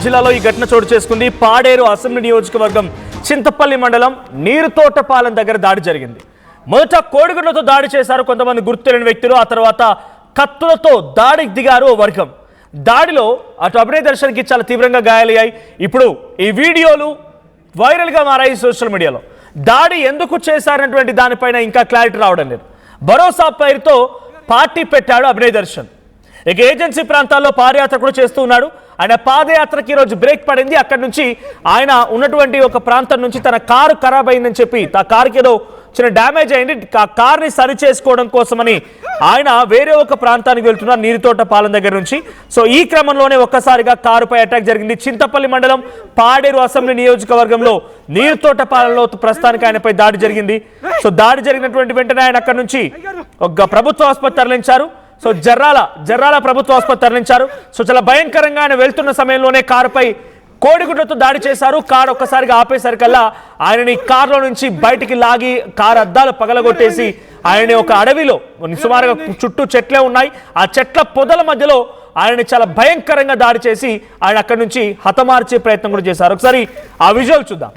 జిల్లాలో ఈ ఘటన చోటు చేసుకుంది. పాడేరు అసెంబ్లీ నియోజకవర్గం చింతపల్లి మండలం నీరుతోటపాలెం దగ్గర దాడి జరిగింది. మొదట కోడిగుడ్లతో దాడి చేశారు కొంతమంది గుర్తు తెలియని వ్యక్తులు. ఆ తర్వాత కత్తులతో దాడికి దిగారు ఓ వర్గం. దాడిలో అటు అభినయ్ దర్శన్కి చాలా తీవ్రంగా గాయాలయ్యాయి. ఇప్పుడు ఈ వీడియోలు వైరల్గా మారాయి సోషల్ మీడియాలో. దాడి ఎందుకు చేశారన్నటువంటి దానిపైన ఇంకా క్లారిటీ రావడం లేదు. భరోసా పేరుతో పార్టీ పెట్టాడు అభినయ్ దర్శన్. ఇక ఏజెన్సీ ప్రాంతాల్లో పాదయాత్ర కూడా చేస్తూ ఉన్నాడు. ఆయన పాదయాత్రకి ఈరోజు బ్రేక్ పడింది. అక్కడి నుంచి ఆయన ఉన్నటువంటి ఒక ప్రాంతం నుంచి తన కారు ఖరాబ్ అయిందని చెప్పి ఆ కారుకి ఏదో చిన్న డ్యామేజ్ అయింది. ఆ కార్ని సరి చేసుకోవడం కోసమని ఆయన వేరే ఒక ప్రాంతానికి వెళ్తున్నారు నీరుతోటపాలెం దగ్గర నుంచి. సో ఈ క్రమంలోనే ఒక్కసారిగా కారుపై అటాక్ జరిగింది. చింతపల్లి మండలం పాడేరు అసెంబ్లీ నియోజకవర్గంలో నీరుతోటపాలెంలో ప్రస్తుతానికి ఆయనపై దాడి జరిగింది. సో దాడి జరిగినటువంటి వెంటనే ఆయన అక్కడి నుంచి ఒక ప్రభుత్వ ఆసుపత్రి తరలించారు. సో జర్రాల ప్రభుత్వ ఆసుపత్రి తరలించారు. సో చాలా భయంకరంగా ఆయన వెళ్తున్న సమయంలోనే కారుపై కోడిగుడ్లతో దాడి చేశారు. కారు ఒక్కసారిగా ఆపేసరికల్లా ఆయనని కారులో నుంచి బయటికి లాగి కారు అద్దాలు పగలగొట్టేసి ఆయనని ఒక అడవిలో సుమారుగా చుట్టూ చెట్లే ఉన్నాయి, ఆ చెట్ల పొదల మధ్యలో ఆయనని చాలా భయంకరంగా దాడి చేసి ఆయన అక్కడి నుంచి హతమార్చే ప్రయత్నం కూడా చేశారు. ఒకసారి ఆ విజువల్ చూద్దాం.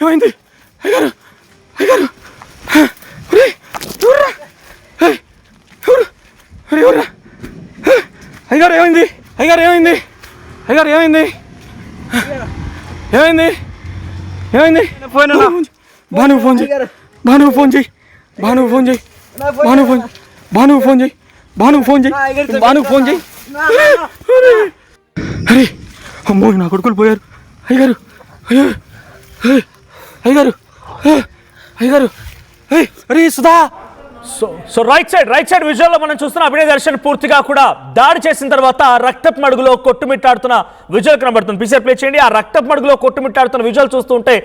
ఏమైంది అయ్యారు? ఏమైంది అయ్యారు? ఏమైంది అయ్యారు? ఏమైంది ఏమైంది ఏమైంది? భాను ఫోన్ చేయి, భాను ఫోన్ చేయి, భాను ఫోన్ చేయి, భాను ఫోన్ భాను ఫోన్ చేయి, భాను ఫోన్ చేయి, భాను ఫోన్ చేయి. అరే అమ్మో నా కొడుకులు పోయారు. అయ్యారు అయ్యారు అయ్యారు అయ్యారు అరే సుధా. సో రైట్ సైడ్ విజువల్లో మనం చూస్తున్న అభినయ్ దర్శన్ పూర్తిగా కూడా దాడి చేసిన తర్వాత రక్తపు మడుగులో కొట్టుమిట్టాడుతున్న విజువల్ కనబడుతుంది. పిక్చర్ ప్లే చేయండి. ఆ రక్తపు మడుగులో కొట్టుమిట్టాడుతున్న విజువల్ చూస్తూ ఉంటే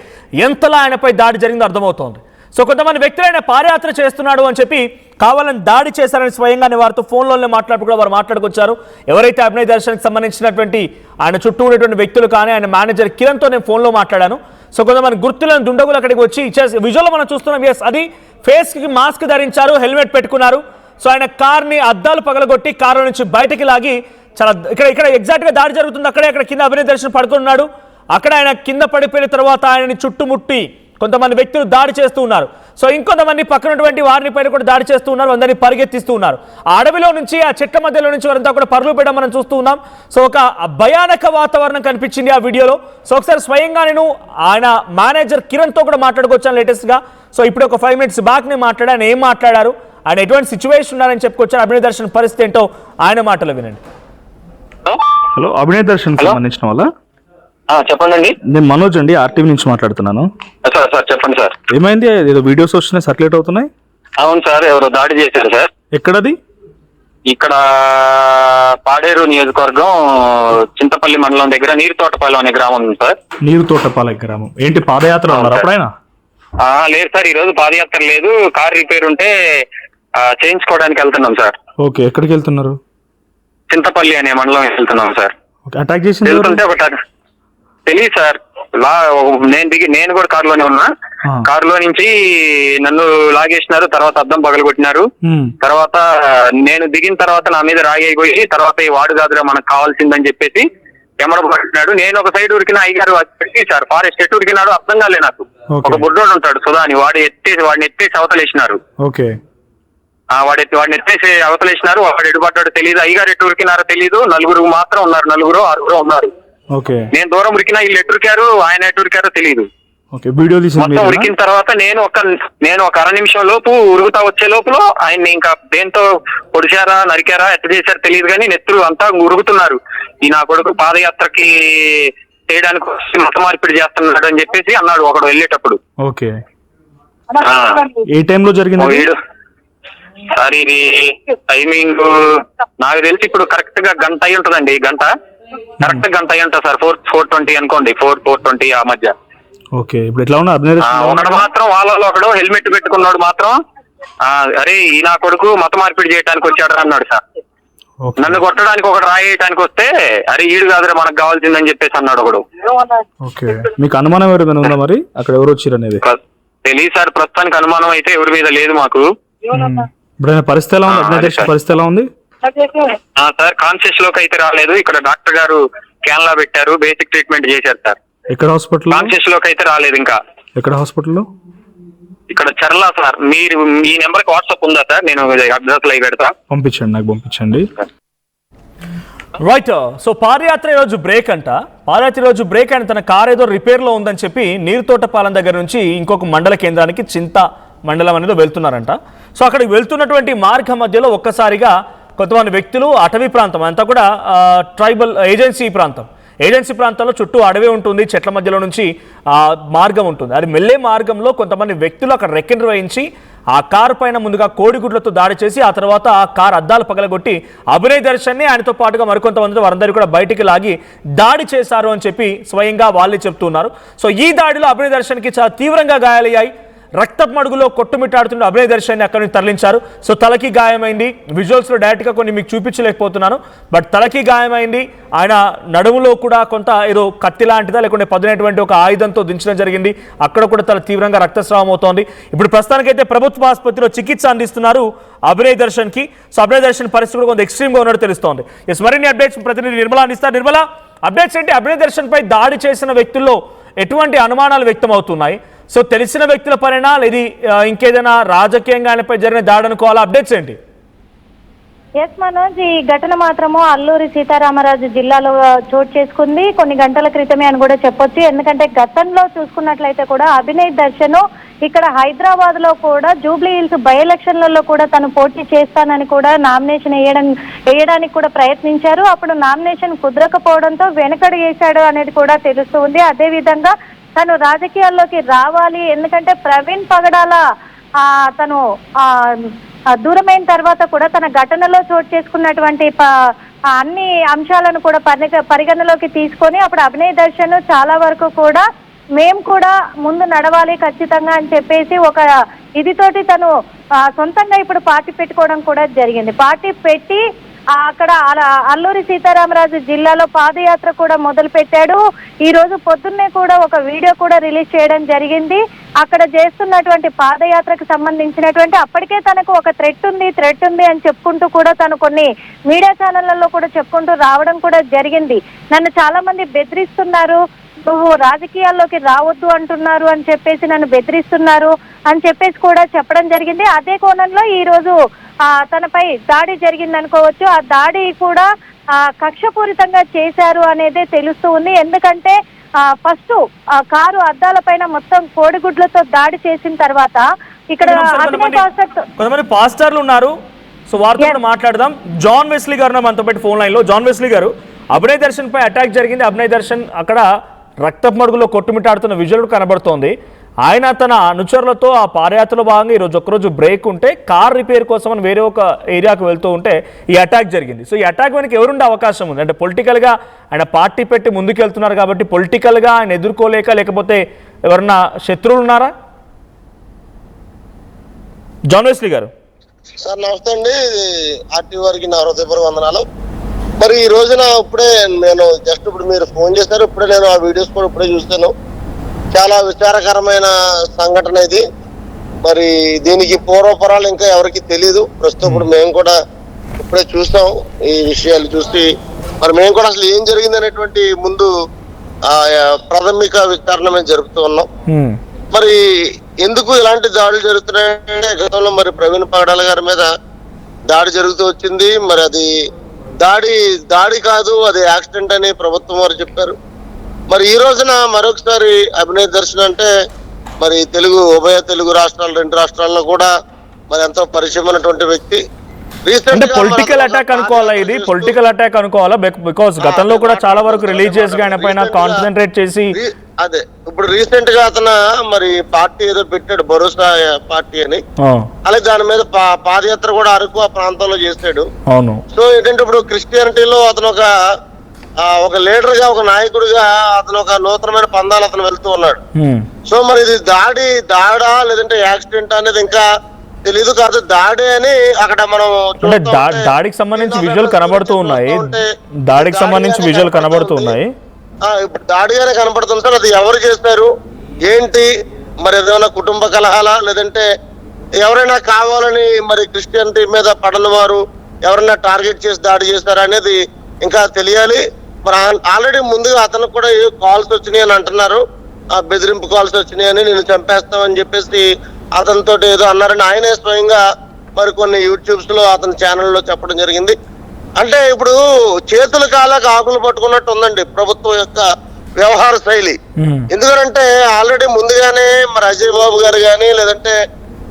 ఎంతలా ఆయనపై దాడి జరిగిందో అర్థమవుతోంది. సో కొంతమంది వ్యక్తులు ఆయన పాదయాత్ర చేస్తున్నాడు అని చెప్పి కావాలని దాడి చేశారని స్వయంగానే వారితో ఫోన్లోనే మాట్లాడుతూ కూడా వారు మాట్లాడుకొచ్చారు. ఎవరైతే అభినయ్ దర్శన్కి సంబంధించినటువంటి ఆయన చుట్టూ ఉన్నటువంటి వ్యక్తులు కానీ ఆయన మేనేజర్ కిరణ్తో నేను ఫోన్లో మాట్లాడాను. సో కొంతమంది గుర్తులను దుండగులు అక్కడికి వచ్చి విజువల్లో మనం చూస్తున్నాం. ఎస్, అది ఫేస్కి మాస్క్ ధరించారు, హెల్మెట్ పెట్టుకున్నారు. సో ఆయన కార్ని అద్దాలు పగలగొట్టి కారు నుంచి బయటికి లాగి చాలా ఇక్కడ ఎగ్జాక్ట్గా దాడి జరుగుతుంది. అక్కడ కింద అభినయ్ దర్శన్ పడుకున్నాడు. అక్కడ ఆయన కింద పడిపోయిన తర్వాత ఆయనని చుట్టుముట్టి కొంతమంది వ్యక్తులు దాడి చేస్తూ ఉన్నారు. సో ఇంకొంతమంది పక్కనటువంటి వారిని పైన కూడా దాడి చేస్తూ ఉన్నారు. అందరినీ పరిగెత్తిస్తూ ఉన్నారు. ఆ అడవిలో నుంచి ఆ చెట్ల మధ్యలో నుంచి వారంతా కూడా పరుగులు పెట్టడం మనం చూస్తూ ఉన్నాం. సో ఒక భయానక వాతావరణం కనిపించింది ఆ వీడియోలో. సో ఒకసారి స్వయంగా నేను ఆయన మేనేజర్ కిరణ్తో కూడా మాట్లాడుకొచ్చాను లేటెస్ట్గా. సో ఇప్పుడు ఒక 5 minutes బ్యాక్ నేను మాట్లాడాను. ఆయన ఏం మాట్లాడారు, ఆయన ఎటువంటి సిచ్యువేషన్ ఉన్నారని చెప్పుకొచ్చారు. అభినయ్ దర్శన్ పరిస్థితి ఏంటో ఆయన మాటలు వినండి. హలో, అభినయ్ దర్శన్ సంబంధించిన వాళ్ళ? చెప్పండి. నేను మనోజ్ అండి, ఆర్టీవీ నుంచి మాట్లాడుతున్నాను. సార్ చెప్పండి సార్. ఏమైంది? ఏదో వీడియోస్ వస్తున్నాయి, సర్క్యులేట్ అవుతున్నాయి. అవును సార్, ఎవరో దాడి చేశారు సార్. ఎక్కడది? ఇక్కడ పాడేరు నియోజకవర్గం చింతపల్లి మండలం దగ్గర నీరుతోటపాలెం అనే గ్రామం ఉంది సార్. నీరుతోటపాలెం గ్రామం. ఏంటి పాదయాత్ర ఉన్నారు అప్పుడైనా? లేదు సార్, ఈ రోజు పాదయాత్ర లేదు. కార్ రిపేర్ ఉంటే చేయించుకోవడానికి వెళ్తున్నాం సార్. ఓకే, ఎక్కడికి వెళ్తున్నారు? చింతపల్లి అనే మండలం వెళ్తున్నాం సార్. అటాక్ చేసింది వెళ్తుంటే ఒకటి తెలియదు సార్. నేను కూడా కారులోనే ఉన్నా. కారులో నుంచి నన్ను లాగేసినారు, తర్వాత అద్దం పగలగొట్టినారు. తర్వాత నేను దిగిన తర్వాత నా మీద రాగైపోయి తర్వాత ఈ వాడు కాదురా మనకు కావాల్సిందని చెప్పేసి ఎమడబట్టినాడు. నేను ఒక సైడ్ ఉరికిన, అయ్యారు సార్ ఫారెస్ట్ ఎటు ఉరికినాడు అర్థం కాలే నాకు. ఒక బుడ్డోడు ఉంటాడు సుధా అని, వాడిని ఎత్తేసి అవతలేసినారు. వాడిని ఎత్తేసి అవతలేసినారు. వాడు ఎటుపడ్డాడు తెలియదు, అయ్యగారు ఎటు ఉరికినారో తెలియదు. నలుగురు మాత్రం ఉన్నారు, 6 ఉన్నారు. నేను దూరం ఉరికినా, వీళ్ళు ఎటు ఉరికారు, ఆయన ఎటు ఉరికారో తెలియదు. మొత్తం ఉరికిన తర్వాత నేను ఒక 1/2 నిమిషం లోపు ఉరుగుతా వచ్చే లోపల ఆయన్ని ఇంకా దేంతో పొడిచారా నరికారా ఎట్లా చేశారో తెలియదు కానీ నెత్తురు అంతా ఉరుగుతున్నారు. ఈ నా కొడుకు పాదయాత్రకి చేయడానికి మత మార్పిడి చేస్తున్నాడు అని చెప్పేసి అన్నాడు ఒకడు వెళ్ళేటప్పుడు. ఏ టైంలో జరిగింది సార్? ఇది టైమింగ్ నాకు తెలిసి ఇప్పుడు కరెక్ట్ గా గంట అయి ఉంటదండి. కరెక్ట్ గంట అయి ఉంటుంది సార్. 4:20 అనుకోండి, 4:20 ఆ మధ్య. ఓకే, ఇప్పుడు ఎట్లా ఉన్నా అభినయ్ ఒకడు మాత్రం వాళ్ళలో ఒకడు హెల్మెట్ పెట్టుకున్నాడు మాత్రం అరే ఈ నా కొడుకు మత మార్పిడి చేయడానికి వచ్చాడు అన్నాడు సార్. నన్ను కొట్టడానికి ఒకటి రాయడానికి వస్తే అరే ఈడు కాదురా మనకు కావాల్సిందని చెప్పేసి అన్నాడు ఒకడు. ఓకే, మీకు అనుమానం ఎవరైనా ఉందా మరి అక్కడ ఎవరు వచ్చారు అనేది? తెలియదు సార్, ప్రస్తుతానికి అనుమానం అయితే ఎవరి మీద లేదు మాకు. ఇప్పుడు పరిస్థితి ఎలా ఉంది? అభినయ్ దర్శన్ పరిస్థితి ఎలా ఉంది సార్? కాన్షియస్ లోకి అయితే రాలేదు, ఇక్కడ డాక్టర్ గారు క్యాన్లా పెట్టారు, బేసిక్ ట్రీట్మెంట్ చేశారు సార్. ఎక్కడ హాస్పిటల్? కాన్షియస్ లోకి అయితే రాలేదు ఇంకా. ఎక్కడ హాస్పిటల్లో? ఇక్కడ చర్ల సార్. మీరు ఈ నెంబర్ కి వాట్సాప్ ఉందా సార్? నేను అడ్రస్ లైవ్ పెడతా, పంపించండి, నాకు పంపించండి. రైట్. సో పాదయాత్ర ఈరోజు బ్రేక్ అంట. పాదయాత్ర ఈరోజు బ్రేక్ అని తన కార్ ఏదో రిపేర్లో ఉందని చెప్పి నీరుతోటపాలెం దగ్గర నుంచి ఇంకొక మండల కేంద్రానికి చింత మండలం అనేది వెళ్తున్నారంట. సో అక్కడికి వెళ్తున్నటువంటి మార్గ మధ్యలో ఒక్కసారిగా కొంతమంది వ్యక్తులు అటవీ ప్రాంతం అంతా కూడా ట్రైబల్ ఏజెన్సీ ప్రాంతంలో చుట్టూ అడవి ఉంటుంది, చెట్ల మధ్యలో నుంచి మార్గం ఉంటుంది. అది మెల్లే మార్గంలో కొంతమంది వ్యక్తులు అక్కడ రెక్కిండ్రవేయించి ఆ కారు పైన ముందుగా కోడిగుడ్లతో దాడి చేసి ఆ తర్వాత ఆ కారు అద్దాలు పగలగొట్టి అభినయ్ దర్శన్ని ఆయనతో పాటుగా మరికొంతమంది వారందరూ కూడా బయటికి లాగి దాడి చేశారు అని చెప్పి స్వయంగా వాళ్ళే చెప్తున్నారు. సో ఈ దాడిలో అభినయ్ దర్శన్కి చాలా తీవ్రంగా గాయాలయ్యాయి. రక్తపు మడుగులో కొట్టుమిట్టాడుతున్న అభినయ్ దర్శన్ని అక్కడి నుంచి తరలించారు. సో తలకి గాయమైంది. విజువల్స్లో డైరెక్ట్గా కొన్ని మీకు చూపించలేకపోతున్నాను, బట్ తలకి గాయమైంది. ఆయన నడుములో కూడా కొంత ఏదో కత్తి లాంటిదా లేకుంటే పదునైనటువంటి ఒక ఆయుధంతో దించడం జరిగింది. అక్కడ కూడా చాలా తీవ్రంగా రక్తస్రావం అవుతోంది. ఇప్పుడు ప్రస్తుతానికైతే ప్రభుత్వ ఆసుపత్రిలో చికిత్స అందిస్తున్నారు అభినయ్ దర్శన్కి. సో అభినయ్ దర్శన్ పరిస్థితి కూడా కొంత ఎక్స్ట్రీమ్గా ఉన్నట్టు తెలుస్తోంది. మరిన్ని అప్డేట్స్ ప్రతినిధి నిర్మలా అందిస్తారు. నిర్మలా, అప్డేట్స్ ఏంటి? అభినయ్ దర్శన్ పై దాడి చేసిన వ్యక్తుల్లో ఎటువంటి అనుమానాలు వ్యక్తం అవుతున్నాయి? సో తెలిసిన వ్యక్తుల పైన ఇది ఇంకేదైనా రాజకీయంగా ఆయనపై జరిగిన దాడి అనుకోవాలా? అప్డేట్స్ ఏంటి? ఎస్ మనోజ్, ఈ ఘటన మాత్రము అల్లూరి సీతారామరాజు జిల్లాలో చోటు చేసుకుంది. కొన్ని గంటల క్రితమే అని కూడా చెప్పొచ్చు. ఎందుకంటే గతంలో చూసుకున్నట్లయితే కూడా అభినయ్ దర్శన్ ఇక్కడ హైదరాబాద్ లో కూడా జూబ్లీ హిల్స్ బై ఎలక్షన్లలో కూడా తను పోటీ చేస్తానని కూడా నామినేషన్ వేయడానికి కూడా ప్రయత్నించారు. అప్పుడు నామినేషన్ కుదరకపోవడంతో వెనకడు వేశాడు అనేది కూడా తెలుస్తూ ఉంది. అదే విధంగా తను రాజకీయాల్లోకి రావాలి, ఎందుకంటే ప్రవీణ్ పగడాల తను దూరమైన తర్వాత కూడా తన ఘటనలో చోటు చేసుకున్నటువంటి అన్ని అంశాలను కూడా పరిగణలోకి తీసుకొని అప్పుడు అభినయ్ దర్శన్ చాలా వరకు కూడా మేము కూడా ముందు నడవాలి ఖచ్చితంగా అని చెప్పేసి ఒక ఇదితోటి తను సొంతంగా ఇప్పుడు పార్టీ పెట్టుకోవడం కూడా జరిగింది. పార్టీ పెట్టి అక్కడ అల్లూరి సీతారామరాజు జిల్లాలో పాదయాత్ర కూడా మొదలు పెట్టాడు. ఈ రోజు పొద్దున్నే కూడా ఒక వీడియో కూడా రిలీజ్ చేయడం జరిగింది. అక్కడ చేస్తున్నటువంటి పాదయాత్రకు సంబంధించినటువంటి అప్పటికే తనకు ఒక థ్రెట్ ఉంది అని చెప్పుకుంటూ కూడా తను కొన్ని మీడియా ఛానళ్లలో కూడా చెప్పుకుంటూ రావడం కూడా జరిగింది. నన్ను చాలా మంది బెదిరిస్తున్నారు, నువ్వు రాజకీయాల్లోకి రావద్దు అంటున్నారు అని చెప్పేసి నన్ను బెదిరిస్తున్నారు అని చెప్పేసి కూడా చెప్పడం జరిగింది. అదే కోణంలో ఈ రోజు తనపై దాడి జరిగింది అనుకోవచ్చు. ఆ దాడి కూడా కక్షపూరితంగా చేశారు అనేదే తెలుస్తూ ఉంది. ఎందుకంటే ఫస్ట్ కారు అద్దాల పైన మొత్తం కోడిగుడ్లతో దాడి చేసిన తర్వాత ఇక్కడ కొంతమంది పాస్టర్లు ఉన్నారు. సో వారితో కూడా మాట్లాడదాం. జాన్ వెస్లీ గారు మనతో పాటు ఫోన్ లైన్ లో. జాన్ వెస్లీ గారు, అభినయ్ దర్శన్ పై అటాక్ జరిగింది. అభినయ్ దర్శన్ అక్కడ రక్తపు మడుగులో కొట్టుమిట్టాడుతున్న విజువల్ కనబడుతోంది. ఆయన తన అనుచరులతో ఆ పాదయాత్రలో భాగంగా ఈరోజు ఒక్కరోజు బ్రేక్ ఉంటే కార్ రిపేర్ కోసం అని వేరే ఒక ఏరియాకు వెళ్తూ ఉంటే ఈ అటాక్ జరిగింది. సో ఈ అటాక్ వెనక ఎవరుండే అవకాశం ఉంది? అంటే పొలిటికల్గా ఆయన పార్టీ పెట్టి ముందుకెళ్తున్నారు కాబట్టి పొలిటికల్గా ఆయన ఎదుర్కోలేక లేకపోతే ఎవరన్నా శత్రువులు ఉన్నారా? జాన్ వెస్లీ గారు సార్ నమస్తే అండి. ఆర్టీ వారికి నా హృదయపూర్వక వందనాలు. మరి ఈ రోజున ఇప్పుడే నేను జస్ట్ ఇప్పుడు మీరు ఫోన్ చేశారు, ఇప్పుడే నేను ఆ వీడియోస్ కూడా ఇప్పుడే చూస్తాను. చాలా విచారకరమైన సంఘటన ఇది. మరి దీనికి పూర్వపరాలు ఇంకా ఎవరికి తెలియదు. ప్రస్తుతం ఇప్పుడు మేము కూడా ఇప్పుడే చూస్తాం ఈ విషయాలు చూసి మరి మేము కూడా అసలు ఏం జరిగింది అనేటువంటి ముందు ప్రాథమిక విచారణ మేము జరుపుతూ ఉన్నాం. మరి ఎందుకు ఇలాంటి దాడులు జరుగుతున్నాయంటే గతంలో మరి ప్రవీణ్ పగడాల గారి మీద దాడి జరుగుతూ వచ్చింది. మరి అది దాడి కాదు, అది యాక్సిడెంట్ అని ప్రభుత్వం వారు చెప్పారు. మరి ఈ రోజున మరొకసారి అభినయ్ దర్శన్ అంటే మరి ఉభయ తెలుగు రాష్ట్రాలు, 2 రాష్ట్రాల్లో కూడా మరి ఎంతో పరిచయం ఉన్నటువంటి వ్యక్తి. అంటే పొలిటికల్ అటాక్ అనుకోవాలా? ఇది పొలిటికల్ అటాక్ అనుకోవాలా? బికాస్ గతంలో కూడా చాలా వరకు రిలీజియస్ గా ఆయన పైన కాన్సన్ట్రేట్ చేసి అదే ఇప్పుడు రీసెంట్ గా అతను మరి పార్టీ ఏదో పెట్టాడు, భరోసా పార్టీ అని. అలాగే దాని మీద పాదయాత్ర కూడా అరకు ఆ ప్రాంతంలో చేశాడు. అవును. సో ఏంటంటే ఇప్పుడు క్రిస్టియానిటీలో అతను ఒక ఒక లీడర్ గా, ఒక నాయకుడిగా అతను ఒక నూతనమైన పందాలు అతను వెళ్తూ ఉన్నాడు. సో మరి ఇది దాడా లేదంటే యాక్సిడెంట్ అనేది ఇంకా తెలీదు. కాదు దాడి అని అక్కడ మనం దాడికి సంబంధించి విజువల్ కనబడుతూ ఉన్నాయి. దాడికి సంబంధించి విజువల్ కనబడుతూ ఉన్నాయి. ఇప్పుడు దాడిగానే కనబడుతుంది సార్. అది ఎవరు చేస్తారు ఏంటి, మరి ఏదైనా కుటుంబ కలహాలా లేదంటే ఎవరైనా కావాలని మరి క్రిస్టియానిటీ మీద పడని వారు ఎవరైనా టార్గెట్ చేసి దాడి చేస్తారా అనేది ఇంకా తెలియాలి. మరి ఆల్రెడీ ముందుగా అతనికి కూడా కాల్స్ వచ్చినాయి అని అంటున్నారు. బెదిరింపు కాల్స్ వచ్చినాయని, నేను చంపేస్తామని చెప్పేసి అతనితో ఏదో అన్నారని ఆయనే స్వయంగా మరి కొన్ని యూట్యూబ్స్ లో అతని ఛానల్లో చెప్పడం జరిగింది. అంటే ఇప్పుడు చేతులు కాలాక ఆకులు పట్టుకున్నట్టు ఉందండి ప్రభుత్వం యొక్క వ్యవహార శైలి. ఎందుకంటే ఆల్రెడీ ముందుగానే మరి అజయ్ బాబు గారు కానీ, లేదంటే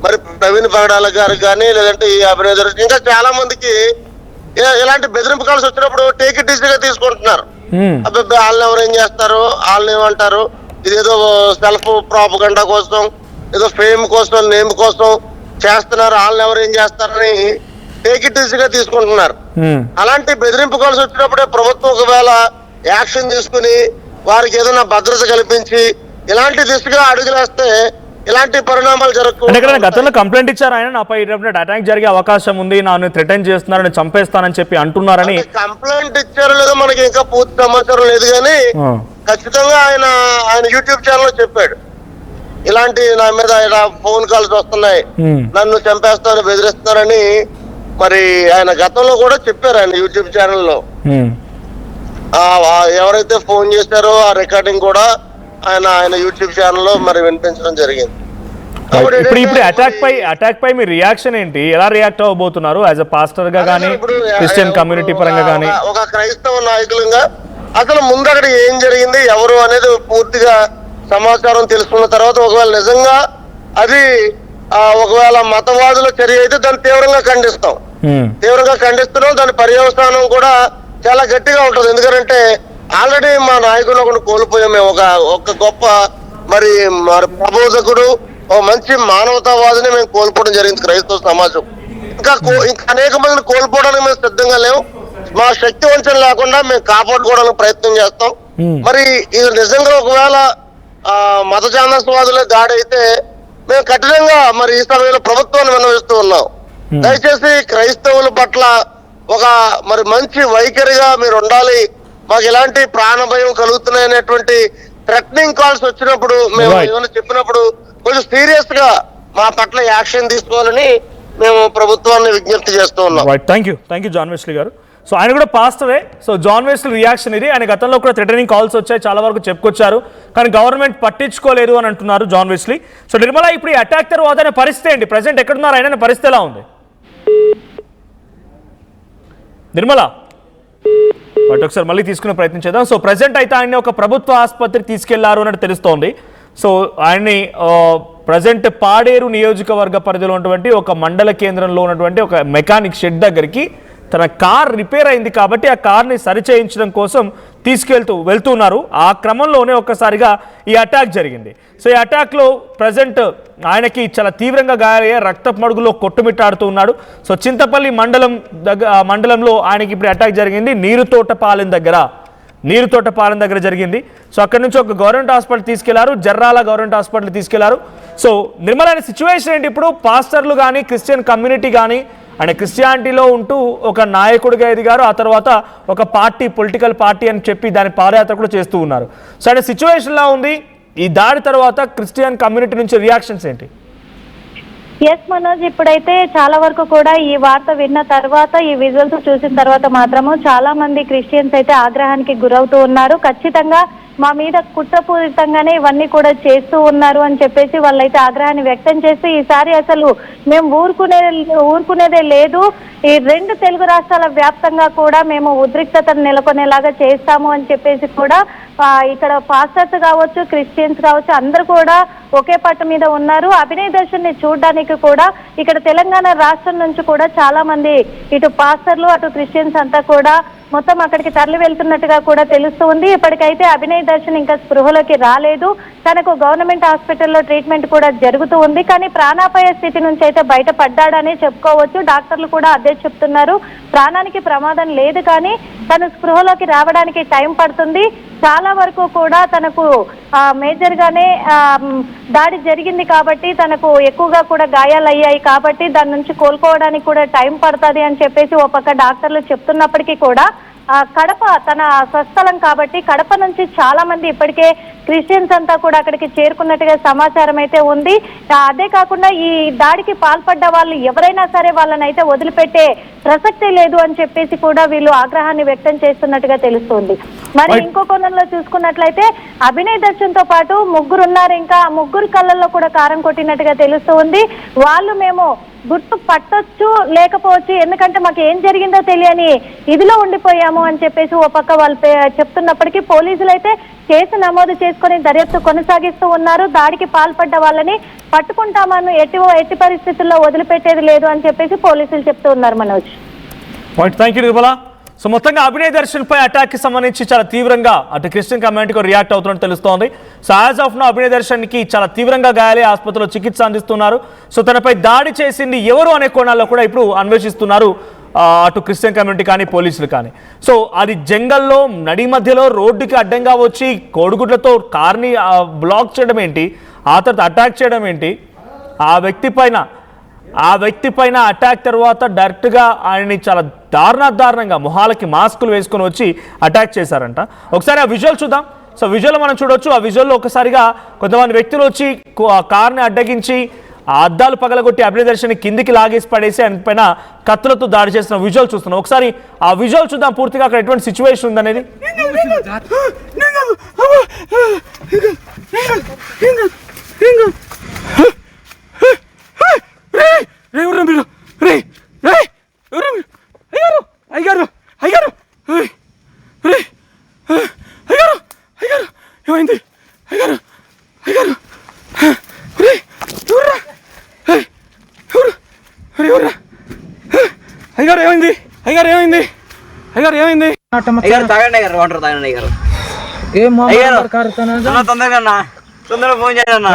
మరి ప్రవీణ్ పగడాల గారు కానీ, లేదంటే ఈ అభినేత ఇంకా చాలా మందికి ఇలాంటి బెదిరింపు కాల్స్ వచ్చినప్పుడు టేక్ ఇట్ ఈజీగా తీసుకుంటున్నారు. అబ్బాయి వాళ్ళని ఎవరు ఏం చేస్తారు, వాళ్ళని ఏమంటారు, ఇదేదో సెల్ఫ్ ప్రాపగండా కోసం, ఏదో ఫేమ్ కోసం, నేమ్ కోసం చేస్తున్నారు, వాళ్ళని ఎవరు ఏం చేస్తారని టేక్ ఇట్ ఈజీగా తీసుకుంటున్నారు. అలాంటి బెదిరింపు కాల్స్ వచ్చినప్పుడే ప్రభుత్వం ఒకవేళ యాక్షన్ తీసుకుని వారికి ఏదైనా భద్రత కల్పించి ఇలాంటి దిశగా అడుగులేస్తే ఇలాంటి పరిణామాలు జరగకుండా. గతంలో కంప్లైంట్ ఇచ్చారు ఆయన, నాపై అటాక్ జరిగే అవకాశం ఉంది, నన్ను థ్రెటన్ చేస్తున్నారని, చంపేస్తానని చెప్పి అంటున్నారని. కంప్లైంట్ ఇచ్చారో లేదో మనకి ఇంకా పూర్తి సమాచారం లేదు, కానీ ఖచ్చితంగా ఆయన యూట్యూబ్ ఛానల్ చెప్పాడు ఇలాంటి నా మీద ఇలా ఫోన్ కాల్స్ వస్తున్నాయి, నన్ను చంపేస్తానని బెదిరిస్తున్నారని. మరి ఆయన గతంలో కూడా చెప్పారు ఆయన యూట్యూబ్ ఛానల్లో. ఎవరైతే ఫోన్ చేశారో ఆ రికార్డింగ్ కూడా ఆయన యూట్యూబ్ ఛానల్లో మరి వినిపించడం జరిగింది. ఇప్పుడు అటాక్ పై మీ రియాక్షన్ ఏంటి, ఎలా రియాక్ట్ అవ్వబోతున్నారు యాజ్ ఎ పాస్టర్ గా కానీ, క్రిస్టియన్ కమ్యూనిటీ పరంగా కానీ? ఒక క్రైస్తవ నాయకులుగా అసలు ముందు అక్కడ ఏం జరిగింది, ఎవరు అనేది పూర్తిగా సమాచారం తెలుసుకున్న తర్వాత ఒకవేళ నిజంగా అది ఒకవేళ మతవాదుల చర్య అయితే దాన్ని తీవ్రంగా ఖండిస్తున్నాం. దాని పర్యవసానం కూడా చాలా గట్టిగా ఉంటుంది. ఎందుకంటే ఆల్రెడీ మా నాయకుడు ఒకటి కోల్పోయాం మేము. ఒక గొప్ప మరి ప్రబోధకుడు, ఒక మంచి మానవతావాదిని మేము కోల్పోవడం జరిగింది క్రైస్తవ సమాజం. ఇంకా అనేక మందిని కోల్పోవడానికి మేము సిద్ధంగా లేవు. మా శక్తి వంచన లేకుండా మేము కాపాడుకోవడానికి ప్రయత్నం చేస్తాం. మరి ఇది నిజంగా ఒకవేళ మత ఛాందస్వాదులే దాడి అయితే మేము కఠినంగా మరి ఈ సమయంలో ప్రభుత్వాన్ని విన్నవిస్తూ ఉన్నాం. దయచేసి క్రైస్తవుల పట్ల ఒక మరి మంచి వైఖరిగా మీరు ఉండాలి. మాకు ఎలాంటి ప్రాణ భయం కలుగుతున్నాయనేటువంటి థ్రెటనింగ్ కాల్స్ వచ్చినప్పుడు మేము ఏమైనా చెప్పినప్పుడు కొంచెం సీరియస్ గా మా పట్ల యాక్షన్ తీసుకోవాలని మేము ప్రభుత్వాన్ని విజ్ఞప్తి చేస్తూ ఉన్నాం. థ్యాంక్ యూ జాన్ వెస్లీ గారు. సో ఆయన కూడా పాస్టరే. సో జాన్ వెస్లీ రియాక్షన్ ఇది. ఆయన గతంలో కూడా థ్రెటనింగ్ కాల్స్ వచ్చాయి, చాలా వరకు చెప్పుకొచ్చారు, కానీ గవర్నమెంట్ పట్టించుకోలేదు అని అంటున్నారు జాన్ వెస్లీ. సో నిర్మల, ఇప్పుడు ఈ అటాక్ తర్వాత ఆయన పరిస్థితి ఏంటి, ప్రజెంట్ ఎక్కడున్నారు ఆయన, పరిస్థితి ఎలా ఉంది నిర్మల? బట్ ఒకసారి మళ్ళీ తీసుకునే ప్రయత్నం చేద్దాం. సో ప్రజెంట్ అయితే ఆయన్ని ఒక ప్రభుత్వ ఆసుపత్రికి తీసుకెళ్లారు అన్నట్టు తెలుస్తోంది. సో ఆయన్ని ప్రజెంట్ పాడేరు నియోజకవర్గ పరిధిలో ఉన్నటువంటి ఒక మండల కేంద్రంలో ఉన్నటువంటి ఒక మెకానిక్ షెడ్ దగ్గరికి తన కార్ రిపేర్ అయింది కాబట్టి ఆ కార్ని సరిచేయించడం కోసం వెళ్తున్నారు. ఆ క్రమంలోనే ఒక్కసారిగా ఈ అటాక్ జరిగింది. సో ఈ అటాక్లో ప్రజెంట్ ఆయనకి చాలా తీవ్రంగా గాయయ్యే, రక్తపు మడుగులో కొట్టుమిట్టాడుతూ ఉన్నాడు. సో చింతపల్లి మండలంలో ఆయనకి ఇప్పుడు అటాక్ జరిగింది. నీరుతోటపాలెం దగ్గర జరిగింది. సో అక్కడి నుంచి ఒక గవర్నమెంట్ హాస్పిటల్ తీసుకెళ్లారు, జర్రాల గవర్నమెంట్ హాస్పిటల్ తీసుకెళ్లారు. సో నిర్మలైన సిచ్యువేషన్ ఏంటి ఇప్పుడు? పాస్టర్లు కానీ, క్రిస్టియన్ కమ్యూనిటీ కానీ, ఆయన క్రిస్టియానిటీలో ఉంటూ ఒక నాయకుడిగా ఎదిగారు, ఆ తర్వాత ఒక పొలిటికల్ పార్టీ అని చెప్పి దాని పాదయాత్ర కూడా చేస్తూ ఉన్నారు. సో ఆయన సిచ్యువేషన్లా ఉంది. ఈ దాడి తర్వాత క్రిస్టియన్ కమ్యూనిటీ నుంచి రియాక్షన్స్ ఏంటి? ఎస్ మనోజ్, ఇప్పుడైతే చాలా వరకు కూడా ఈ వార్త విన్న తర్వాత, ఈ విజువల్స్ చూసిన తర్వాత మాత్రము చాలా మంది క్రిస్టియన్స్ అయితే ఆగ్రహానికి గురవుతూ ఉన్నారు. ఖచ్చితంగా మా మీద కుట్రపూరితంగానే ఇవన్నీ కూడా చేస్తూ ఉన్నారు అని చెప్పేసి వాళ్ళైతే ఆగ్రహాన్ని వ్యక్తం చేస్తూ ఈసారి అసలు మేము ఊరుకునేదే లేదు, ఈ 2 తెలుగు రాష్ట్రాల వ్యాప్తంగా కూడా మేము ఉద్రిక్తతను నెలకొనేలాగా చేస్తాము అని చెప్పేసి కూడా ఇక్కడ పాస్టర్స్ కావచ్చు, క్రిస్టియన్స్ కావచ్చు, అందరూ కూడా ఒకే పట్టు మీద ఉన్నారు. అభినయ్ దర్శన్ ని చూడడానికి కూడా ఇక్కడ తెలంగాణ రాష్ట్రం నుంచి కూడా చాలా మంది ఇటు పాస్టర్లు అటు క్రిస్టియన్స్ అంతా కూడా మొత్తం అక్కడికి తరలి వెళ్తున్నట్టుగా కూడా తెలుస్తూ ఉంది. ఇప్పటికైతే అభినయ్ దర్శన్ ఇంకా స్పృహలోకి రాలేదు. తనకు గవర్నమెంట్ హాస్పిటల్లో ట్రీట్మెంట్ కూడా జరుగుతూ ఉంది. కానీ ప్రాణాపాయ స్థితి నుంచి అయితే బయటపడ్డాడని చెప్పుకోవచ్చు. డాక్టర్లు కూడా అదే చెప్తున్నారు. ప్రాణానికి ప్రమాదం లేదు, కానీ తను స్పృహలోకి రావడానికి టైం పడుతుంది. చాలా వరకు కూడా తనకు మేజర్ గానే దాడి జరిగింది కాబట్టి తనకు ఎక్కువగా కూడా గాయాలు అయ్యాయి కాబట్టి దాని నుంచి కోలుకోవడానికి కూడా టైం పడుతుంది అని చెప్పేసి ఓ పక్క డాక్టర్లు చెప్తున్నప్పటికీ కూడా కడప తన స్వస్థలం కాబట్టి కడప నుంచి చాలా మంది ఇప్పటికే క్రిస్టియన్స్ అంతా కూడా అక్కడికి చేరుకున్నట్టుగా సమాచారం అయితే ఉంది. అదే కాకుండా ఈ దాడికి పాల్పడ్డ వాళ్ళు ఎవరైనా సరే వాళ్ళని అయితే వదిలిపెట్టే ప్రసక్తే లేదు అని చెప్పేసి కూడా వీళ్ళు ఆగ్రహాన్ని వ్యక్తం చేస్తున్నట్టుగా తెలుస్తుంది. మరి ఇంకో కోణంలో చూసుకున్నట్లయితే అభినయ్ దర్శన్ తో పాటు ముగ్గురు ఉన్నారు. ఇంకా ముగ్గురు కళ్ళల్లో కూడా కారం కొట్టినట్టుగా తెలుస్తూ ఉంది. వాళ్ళు మేము గుర్తు పట్టొచ్చు లేకపోవచ్చు, ఎందుకంటే మాకు ఏం జరిగిందో తెలియని ఇదిలో ఉండిపోయాము అని చెప్పేసి ఓ పక్క వాళ్ళు చెప్తున్నప్పటికీ పోలీసులు అయితే కేసు నమోదు చేసుకుని దర్యాప్తు కొనసాగిస్తూ ఉన్నారు. దాడికి పాల్పడ్డ వాళ్ళని పట్టుకుంటామని ఎట్టి పరిస్థితుల్లో వదిలిపెట్టేది లేదు అని చెప్పేసి పోలీసులు చెప్తూ ఉన్నారు. Manoj, thank you Nirmala. So మొత్తంగా అభినయ్ దర్శన్ పై అటాక్ కి సంబంధించి చాలా తీవ్రంగా అటు క్రిస్టియన్ కమ్యూనిటీకి రియాక్ట్ అవుతున్నట్టు తెలుస్తోంది. So as of now Abhinay Darshan కి చాలా తీవ్రంగా గాయాలే, ఆసుపత్రిలో చికిత్స అందిస్తున్నారు. సో తనపై దాడి చేసింది ఎవరు అనే కోణాల్లో కూడా ఇప్పుడు అన్వేషిస్తున్నారు అటు క్రిస్టియన్ కమ్యూనిటీ కానీ పోలీసులు కానీ. సో అది జంగల్లో నడి మధ్యలో రోడ్డుకి అడ్డంగా వచ్చి కోడిగుడ్లతో కార్ని బ్లాక్ చేయడం ఏంటి, ఆ తర్వాత అటాక్ చేయడం ఏంటి, ఆ వ్యక్తి పైన అటాక్ తర్వాత డైరెక్ట్గా ఆయన్ని చాలా దారుణంగా మొహాలకి మాస్కులు వేసుకొని వచ్చి అటాక్ చేశారంట. ఒకసారి ఆ విజువల్ చూద్దాం. సో విజువల్ మనం చూడొచ్చు. ఆ విజువల్లో ఒకసారిగా కొంతమంది వ్యక్తులు వచ్చి కార్ని అడ్డగించి ఆ అద్దాలు పగలగొట్టి అభినయ్ దర్శన్ కిందికి లాగేసి పడేసి ఆయన పైన కత్తులతో దాడి చేసిన విజువల్ చూస్తున్నాం. ఒకసారి ఆ విజువల్ చూద్దాం పూర్తిగా అక్కడ ఎటువంటి సిచ్యువేషన్ ఉందనేది. ఏమైంది? తొందరగా ఫోన్ చేయాలన్నా.